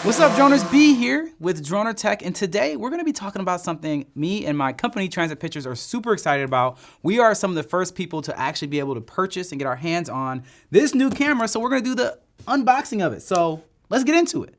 What's up, Dronrs? B here with Dronr Tech, and today we're going to be talking about something me and my company, Transit Pictures, are super excited about. We are some of the first people to actually be able to purchase and get our hands on this new camera, so we're going to do the unboxing of it. So let's get into it.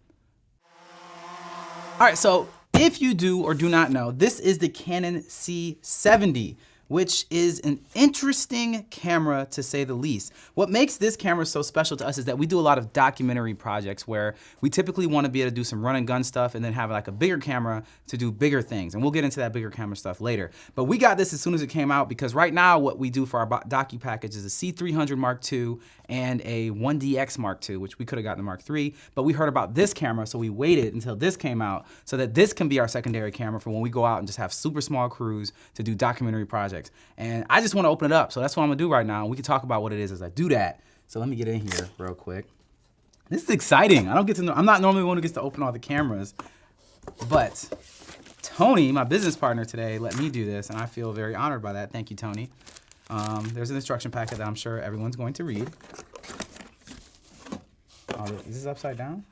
All right, so if you do or do not know, this is the Canon C70, which is an interesting camera to say the least. What makes this camera so special to us is that we do a lot of documentary projects where we typically want to be able to do some run and gun stuff and then have like a bigger camera to do bigger things. And we'll get into that bigger camera stuff later. But we got this as soon as it came out because right now what we do for our docu package is a C300 Mark II and a 1DX Mark II, which we could have gotten the Mark III, but we heard about this camera, so we waited until this came out so that this can be our secondary camera for when we go out and just have super small crews to do documentary projects. And I just want to open it up, so that's what I'm gonna do right now. We can talk about what it is as I do that. So let me get in here real quick. This is exciting. I'm not normally one who gets to open all the cameras, but Tony, my business partner today, let me do this, and I feel very honored by that. Thank you, Tony. There's an instruction packet that I'm sure everyone's going to read. Oh, is this upside down?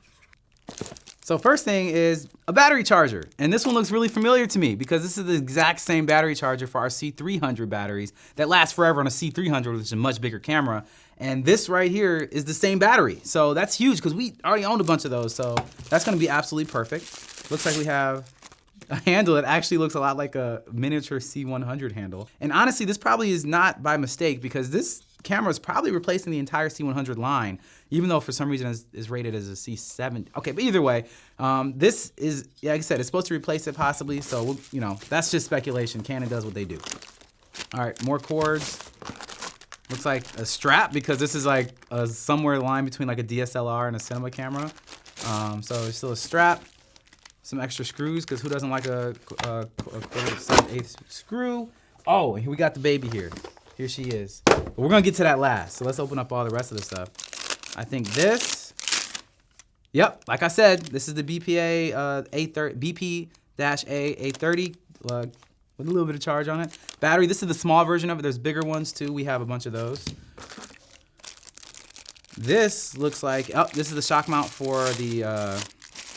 So first thing is a battery charger. And this one looks really familiar to me because this is the exact same battery charger for our C300 batteries that last forever on a C300, which is a much bigger camera. And this right here is the same battery. So that's huge because we already owned a bunch of those. So that's gonna be absolutely perfect. Looks like we have a handle that actually looks a lot like a miniature C100 handle. And honestly, this probably is not by mistake because this camera is probably replacing the entire C100 line, even though for some reason is rated as a C70. Okay, but either way, this is, like I said, it's supposed to replace it possibly. So, you know, that's just speculation. Canon does what they do. All right, more cords. Looks like a strap because this is like somewhere line between like a DSLR and a cinema camera. So there's still a strap. Some extra screws, because who doesn't like a 1/7/8 screw? Oh, and we got the baby here. Here she is. But we're gonna get to that last. So let's open up all the rest of the stuff. I think this, yep, like I said, this is the BP-A A30 with a little bit of charge on it. Battery, this is the small version of it. There's bigger ones too. We have a bunch of those. This looks like, oh, this is the shock mount for the,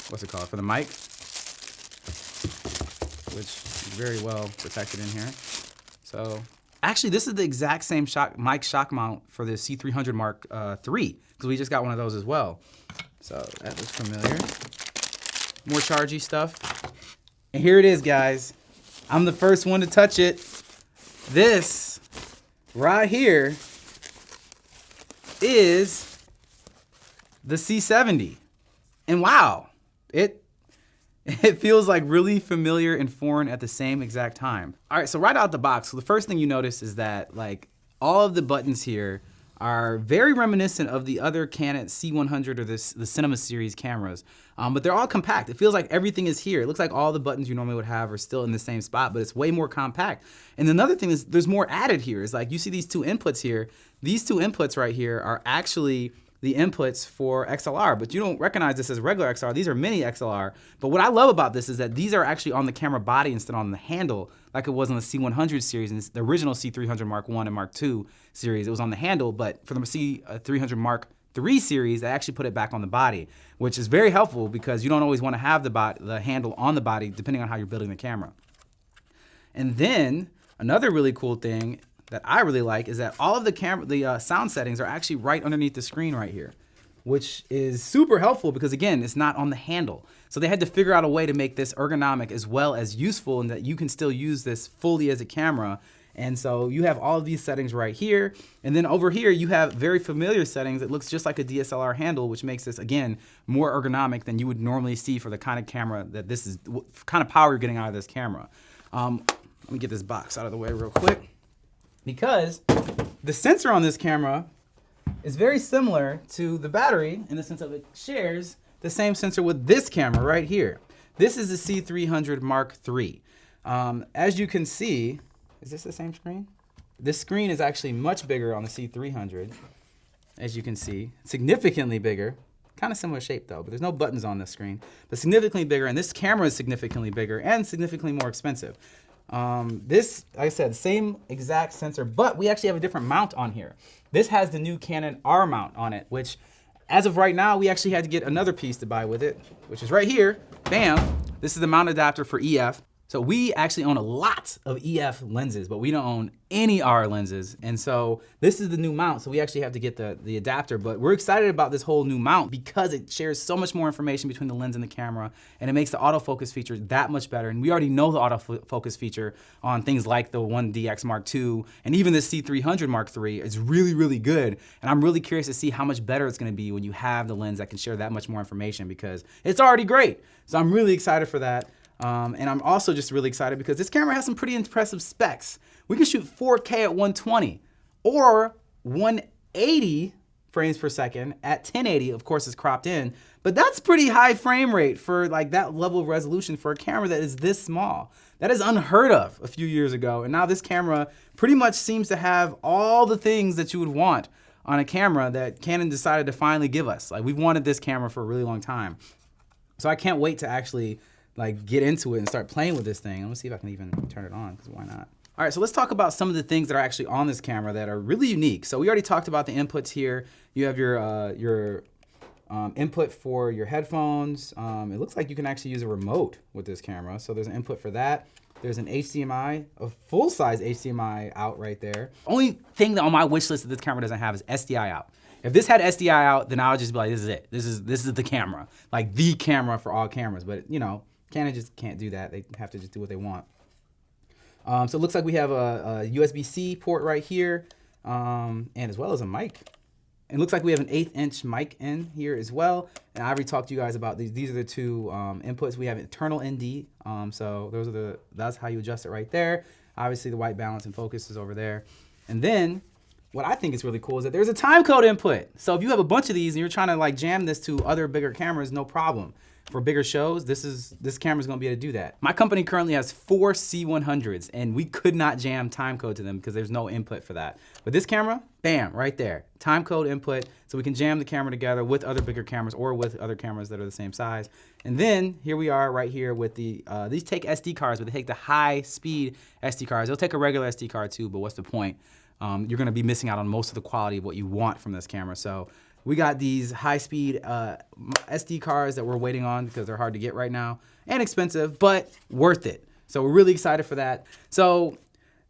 what's it called, for the mic, which is very well protected in here. So actually, this is the exact same mic shock mount for the C300 Mark III, because we just got one of those as well. So that looks familiar. More chargy stuff. And here it is, guys. I'm the first one to touch it. This right here is the C70. And wow, it feels like really familiar and foreign at the same exact time. All right, so right out the box, so the first thing you notice is that like all of the buttons here are very reminiscent of the other Canon C100 or the Cinema series cameras, but they're all compact. It feels like everything is here. It looks like all the buttons you normally would have are still in the same spot, but it's way more compact. And another thing is there's more added here. Is like you see these two inputs here. These two inputs right here are actually the inputs for XLR, but you don't recognize this as regular XLR. These are mini XLR. But what I love about this is that these are actually on the camera body instead of on the handle, like it was on the C100 series and the original C300 Mark I and Mark II series. It was on the handle, but for the C300 Mark III series, they actually put it back on the body, which is very helpful because you don't always want to have the handle on the body depending on how you're building the camera. And then another really cool thing that I really like is that all of the sound settings are actually right underneath the screen right here, which is super helpful because again, it's not on the handle. So they had to figure out a way to make this ergonomic as well as useful and that you can still use this fully as a camera. And so you have all of these settings right here. And then over here, you have very familiar settings. It looks just like a DSLR handle, which makes this, again, more ergonomic than you would normally see for the kind of camera that this is, kind of power you're getting out of this camera. Let me get this box out of the way real quick. Because the sensor on this camera is very similar to the battery in the sense of it shares the same sensor with this camera right here. This is the C300 Mark III. As you can see, is this the same screen? This screen is actually much bigger on the C300, as you can see, significantly bigger. Kind of similar shape though, but there's no buttons on this screen, but significantly bigger, and this camera is significantly bigger and significantly more expensive. This, like I said, same exact sensor, but we actually have a different mount on here. This has the new Canon R mount on it, which as of right now, we actually had to get another piece to buy with it, which is right here. Bam. This is the mount adapter for EF. So we actually own a lot of EF lenses, but we don't own any R lenses. And so this is the new mount. So we actually have to get the adapter, but we're excited about this whole new mount because it shares so much more information between the lens and the camera, and it makes the autofocus feature that much better. And we already know the autofocus feature on things like the 1DX Mark II and even the C300 Mark III is really, really good. And I'm really curious to see how much better it's gonna be when you have the lens that can share that much more information because it's already great. So I'm really excited for that. And I'm also just really excited because this camera has some pretty impressive specs. We can shoot 4K at 120 or 180 frames per second at 1080, of course it's cropped in, but that's pretty high frame rate for like that level of resolution for a camera that is this small. That is unheard of a few years ago, and now this camera pretty much seems to have all the things that you would want on a camera that Canon decided to finally give us. Like we've wanted this camera for a really long time. So I can't wait to actually like get into it and start playing with this thing. Let me see if I can even turn it on, because why not? All right, so let's talk about some of the things that are actually on this camera that are really unique. So we already talked about the inputs here. You have your input for your headphones. It looks like you can actually use a remote with this camera. So there's an input for that. There's an HDMI, a full-size HDMI out right there. Only thing that on my wish list that this camera doesn't have is SDI out. If this had SDI out, then I would just be like, this is it. This is the camera, like the camera for all cameras. But you know, Canon just can't do that. They have to just do what they want. So it looks like we have a USB-C port right here, and as well as a mic. It looks like we have an 1/8" mic in here as well. And I already talked to you guys about these. These are the two inputs. We have internal ND. So that's how you adjust it right there. Obviously the white balance and focus is over there. And then what I think is really cool is that there's a time code input. So if you have a bunch of these and you're trying to like jam this to other bigger cameras, no problem. For bigger shows, this camera's gonna be able to do that. My company currently has 4 C100s and we could not jam time code to them because there's no input for that. But this camera, bam, right there. Time code input, so we can jam the camera together with other bigger cameras or with other cameras that are the same size. And then here we are right here with the, these take SD cards, but they take the high speed SD cards. They'll take a regular SD card too, but what's the point? You're gonna be missing out on most of the quality of what you want from this camera. So we got these high-speed SD cards that we're waiting on because they're hard to get right now and expensive, but worth it. So we're really excited for that. So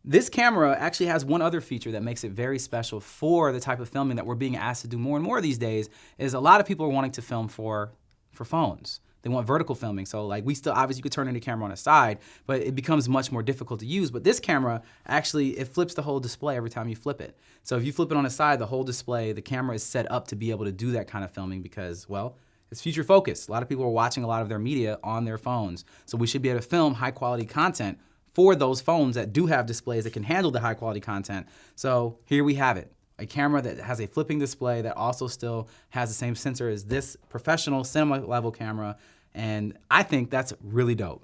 this camera actually has one other feature that makes it very special for the type of filming that we're being asked to do more and more these days, is a lot of people are wanting to film for phones. They want vertical filming. So like we still, obviously you could turn in the camera on its side, but it becomes much more difficult to use. But this camera, actually, it flips the whole display every time you flip it. So if you flip it on its side, the whole display, the camera is set up to be able to do that kind of filming because, well, it's future focused. A lot of people are watching a lot of their media on their phones. So we should be able to film high quality content for those phones that do have displays that can handle the high quality content. So here we have it. A camera that has a flipping display that also still has the same sensor as this professional cinema level camera. And I think that's really dope.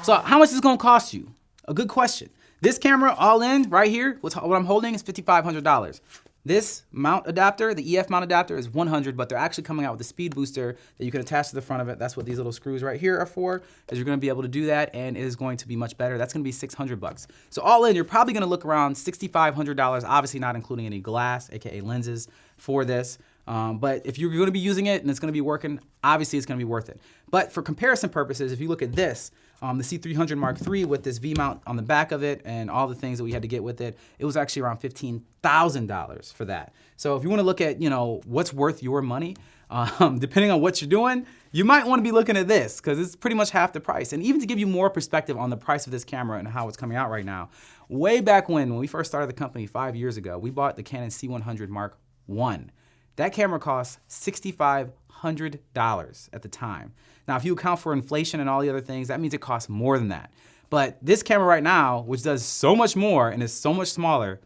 So how much is it gonna cost you? A good question. This camera all in right here, what I'm holding is $5,500. This mount adapter, the EF mount adapter is $100, but they're actually coming out with a speed booster that you can attach to the front of it. That's what these little screws right here are for, is you're gonna be able to do that and it is going to be much better. That's gonna be $600. So all in, you're probably gonna look around $6,500, obviously not including any glass, AKA lenses for this. But if you're gonna be using it and it's gonna be working, obviously it's gonna be worth it. But for comparison purposes, if you look at this, the C300 Mark III with this V-mount on the back of it and all the things that we had to get with it, it was actually around $15,000 for that. So if you wanna look at, you know, what's worth your money, depending on what you're doing, you might wanna be looking at this because it's pretty much half the price. And even to give you more perspective on the price of this camera and how it's coming out right now, way back when we first started the company 5 years ago, we bought the Canon C100 Mark I. That camera cost $6,500 at the time. Now, if you account for inflation and all the other things, that means it costs more than that. But this camera right now, which does so much more and is so much smaller,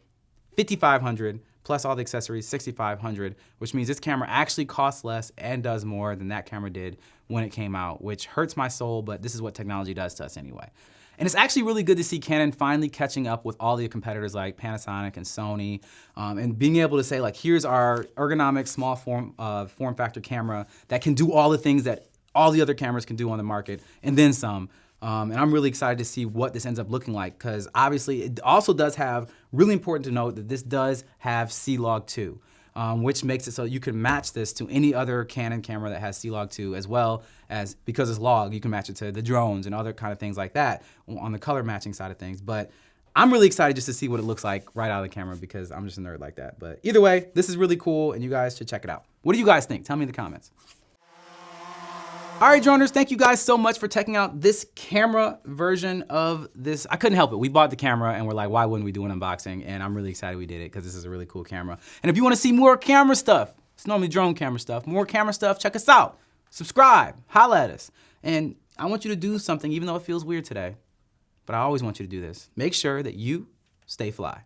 $5,500 plus all the accessories, $6,500, which means this camera actually costs less and does more than that camera did when it came out, which hurts my soul, but this is what technology does to us anyway. And it's actually really good to see Canon finally catching up with all the competitors like Panasonic and Sony, and being able to say like, here's our ergonomic small form factor camera that can do all the things that all the other cameras can do on the market, and then some, And I'm really excited to see what this ends up looking like, because obviously it also does have, really important to note, that this does have C-Log 2, which makes it so you can match this to any other Canon camera that has C-Log 2, as well as, because it's log, you can match it to the Dronrs and other kind of things like that on the color matching side of things. But I'm really excited just to see what it looks like right out of the camera, because I'm just a nerd like that. But either way, this is really cool and you guys should check it out. What do you guys think? Tell me in the comments. All right, Droners, thank you guys so much for checking out this camera version of this. I couldn't help it. We bought the camera and we're like, why wouldn't we do an unboxing? And I'm really excited we did it, because this is a really cool camera. And if you want to see more camera stuff, it's normally drone camera stuff, more camera stuff, check us out. Subscribe, holla at us. And I want you to do something, even though it feels weird today, but I always want you to do this. Make sure that you stay fly.